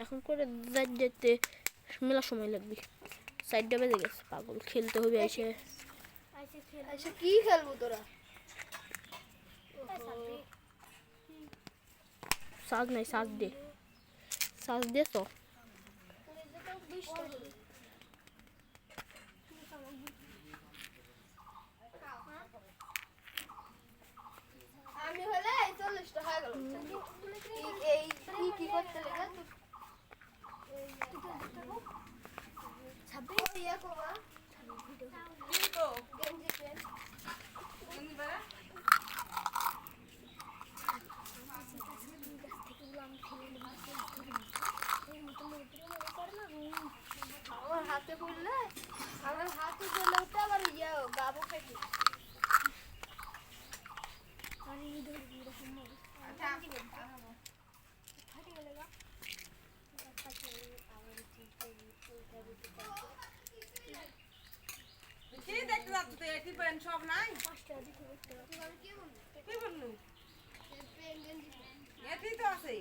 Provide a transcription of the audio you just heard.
এখন করে যেতে মেলা সময় লাগবে। 4টা বেজে গেছে, পাগল খেলতে হবে এসে। আচ্ছা কি খেলবো তোরা? সাজ নাই, সাজ দে, সাজ দে তো। আমি হলে 40টা হয়ে গেল। এই কি করতে লাগে? 26 ইয়া কোমা বিলকো গেঞ্জি পেন গেঞ্জি বারা আমার হাতে পড়লে আমার হাতে গেলে ওটা আবার ইয়া গাবো খাইতে। আরে ইধর ইধর সম্ভব আচ্ছা আমি বানাবো ফাটি গেল গা ফাটি আবার ঠিক ওইটা দিতে কি দেখতে যাচ্ছ তো এটি পেন সব নাই 5টা দিতে হবে। কি বললি কি বললু? পেন গেঞ্জি এটি তো আছে।